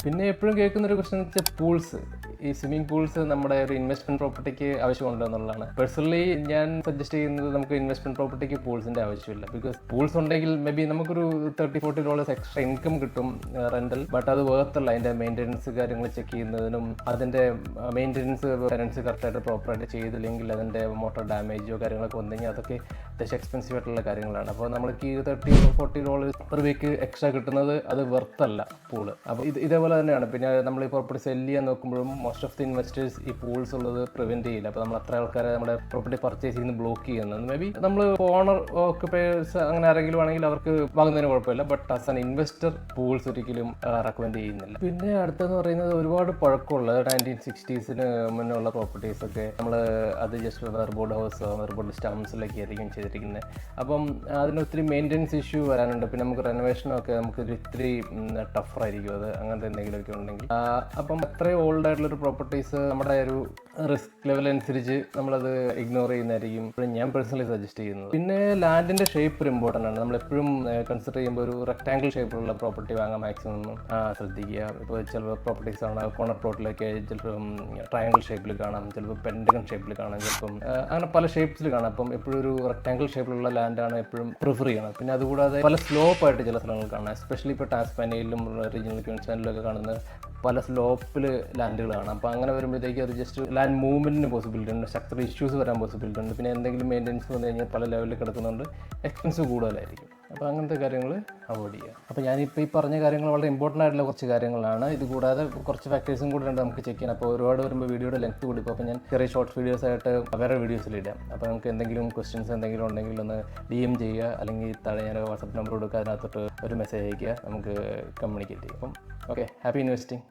പിന്നെ എപ്പോഴും കേൾക്കുന്ന ഒരു ക്വസ്റ്റൻ വെച്ചാൽ പൂൾസ്. ഈ സ്വിമ്മിംഗ് പൂൾസ് നമ്മുടെ ഒരു ഇൻവെസ്റ്റ്മെന്റ് പ്രോപ്പർട്ടിക്ക് ആവശ്യമുണ്ടോ എന്നുള്ളതാണ്. പേഴ്സണലി ഞാൻ സജസ്റ്റ് ചെയ്യുന്നത് നമുക്ക് ഇൻവെസ്റ്റ്മെന്റ് പ്രോപ്പർട്ടിക്ക് പൂൾസിന്റെ ആവശ്യമില്ല. ബിക്കോസ് പൂൾസ് ഉണ്ടെങ്കിൽ മേ ബി നമുക്കൊരു $30-40 എക്സ്ട്രാ ഇൻകം കിട്ടും റെന്റൽ. ബട്ട് അത് വേർത്തല്ല. അതിന്റെ മെയിൻ്റെനൻസ് കാര്യങ്ങൾ ചെക്ക് ചെയ്യുന്നതിനും അതിന്റെ മെയിൻ്റെനൻസ് ടെനൻസ് കറക്റ്റായിട്ട് പ്രോപ്പറായിട്ട് ചെയ്തില്ലെങ്കിൽ അതിന്റെ മോട്ടോർ ഡാമേജോ കാര്യങ്ങളൊക്കെ വന്നെങ്കിൽ അതൊക്കെ അത്യാവശ്യം എക്സ്പെൻസീവ് ആയിട്ടുള്ള കാര്യങ്ങളാണ്. അപ്പോൾ നമ്മൾക്ക് ഈ $30-40 പെർ വീക്ക് എക്സ്ട്രാ കിട്ടുന്നത് അത് വെർത്തല്ല പൂള്. അപ്പോൾ ഇതേപോലെ തന്നെയാണ്. പിന്നെ നമ്മൾ ഈ പ്രോപ്പർട്ടി സെല്ല് ചെയ്യാൻ നോക്കുമ്പോഴും മോസ്റ്റ് ഓഫ് ദി ഇൻവെസ്റ്റേഴ്സ് ഈ പൂൾസ് ഉള്ളത് പ്രിവെന്റ് ചെയ്യില്ല. അപ്പോൾ നമ്മൾ അത്ര ആൾക്കാരെ നമ്മുടെ പ്രോപ്പർട്ടി പർച്ചേസ് ചെയ്യുന്ന ബ്ലോക്ക് ചെയ്യുന്നത്. മേ ബി നമ്മൾ ഓണർ ഓക്കുപേഴ്സ് അങ്ങനെ ആരെങ്കിലും ആണെങ്കിൽ അവർക്ക് വാങ്ങുന്നതിന് കുഴപ്പമില്ല. But as an investor pools ഒരിക്കലും റെക്കമെൻഡ് ചെയ്യുന്നില്ല. പിന്നെ അടുത്തെന്ന് പറയുന്നത് ഒരുപാട് പഴക്കമുള്ള 1960s മുന്നുള്ള പ്രോപ്പർട്ടീസ് ഒക്കെ നമ്മൾ അത് ജസ്റ്റ് വെർബോർഡ് ഹൗസോ വെർബോർഡ് സ്റ്റംസിലൊക്കെ ആയിരിക്കും ചെയ്തിരിക്കുന്നത്. അപ്പം അതിന് ഒത്തിരി മെയിൻ്റെനൻസ് ഇഷ്യൂ വരാനുണ്ട്. പിന്നെ നമുക്ക് റെനോവേഷനൊക്കെ നമുക്ക് ഇത്തിരി ടഫറായിരിക്കും അത് അങ്ങനത്തെ എന്തെങ്കിലുമൊക്കെ ഉണ്ടെങ്കിൽ. അപ്പം അത്രയും ഓൾഡ് ആയിട്ടുള്ളൊരു പ്രോപ്പർട്ടീസ് നമ്മുടെ ഒരു റിസ്ക് ലെവൽ അനുസരിച്ച് നമ്മളത് ഇഗ്നോർ ചെയ്യുന്നതായിരിക്കും ഞാൻ പേഴ്സണലി സജസ്റ്റ് ചെയ്യുന്നത്. പിന്നെ ലാൻഡിൻ്റെ ഷേപ്പ് ഒരു ഇമ്പോർട്ടൻ്റ് ആണ്. നമ്മളെപ്പോഴും കൺസിഡർ ചെയ്യുമ്പോൾ ഒരു റെക്ടാങ്കിൾ ഷേപ്പിലുള്ള പ്രോപ്പർട്ടി വാങ്ങാൻ മാക്സിമം ശ്രദ്ധിക്കുക. ഇപ്പോൾ ചിലപ്പോൾ പ്രോപ്പർട്ടീസ് ആണ് കോർണർ പ്ലോട്ടിലൊക്കെ ചിലപ്പം ട്രയാങ്കിൾ ഷേപ്പിൽ കാണാം, ചിലപ്പോൾ പെൻഡഗൺ ഷേപ്പിൽ കാണാം, ചിലപ്പം അങ്ങനെ പല ഷേപ്സിൽ കാണാം. അപ്പം എപ്പോഴും ഒരു റെക്ടാങ്കിൾ ഷേപ്പിലുള്ള ലാൻഡാണ് എപ്പോഴും പ്രിഫർ ചെയ്യണം. പിന്നെ അതുകൂടാതെ പല സ്ലോപ്പായിട്ട് ചില സ്ഥലങ്ങൾ കാണാം. എസ്പെഷ്യലി ഇപ്പോൾ ടാസ്മാനിയയിലും റീജിയണൽ ക്വീൻസ്ലാൻഡിലൊക്കെ കാണുന്ന പല സ്ലോപ്പിൽ ലാൻഡുകൾ കാണാം. അപ്പോൾ അങ്ങനെ വരുമ്പോഴത്തേക്ക് അത് ജസ്റ്റ് ലാൻഡ് മൂവ്മെൻറ്റിന് പോസിബിലിറ്റി ഉണ്ട്, സ്ട്രക്ചറൽ ഇഷ്യൂസ് വരാൻ പോസിബിലിറ്റി ഉണ്ട്. പിന്നെ എന്തെങ്കിലും മെയിൻ്റെനൻസ് വന്നു കഴിഞ്ഞാൽ പല ലെവലിൽ കിടക്കുന്നുണ്ട് എക്സ്പെൻസ് കൂടുതലായിരിക്കും. അപ്പോൾ അങ്ങനത്തെ കാര്യങ്ങൾ അവോയ്ഡ് ചെയ്യുക. അപ്പോൾ ഞാനിപ്പോൾ ഈ പറഞ്ഞ കാര്യങ്ങൾ വളരെ ഇമ്പോർട്ടൻ്റ് ആയിട്ടുള്ള കുറച്ച് കാര്യങ്ങളാണ്. ഇത് കൂടാതെ കുറച്ച് ഫാക്ടേഴ്സും കൂടെ ഉണ്ട് നമുക്ക് ചെക്ക് ചെയ്യാൻ. അപ്പോൾ ഒരുപാട് വരുമ്പോൾ വീഡിയോയുടെ ലെങ്ത് കൂടി. അപ്പോൾ ഞാൻ ചെറിയ ഷോർട്ട് വീഡിയോസ് ആയിട്ട് വേറെ വീഡിയോസിലിടാം. അപ്പോൾ നമുക്ക് എന്തെങ്കിലും ക്വസ്റ്റ്യൻസ് എന്തെങ്കിലും ഉണ്ടെങ്കിൽ ഒന്ന് DM ചെയ്യുക, അല്ലെങ്കിൽ താഴെ ഞാൻ വാട്സപ്പ് നമ്പർ കൊടുക്കുക, അതിനകത്തോട്ട് ഒരു മെസ്സേജ് അയയ്ക്കുക, നമുക്ക് കമ്മ്യൂണിക്കേറ്റ് ചെയ്യാം. അപ്പം ഓക്കെ, ഹാപ്പി ഇൻവെസ്റ്റിംഗ്.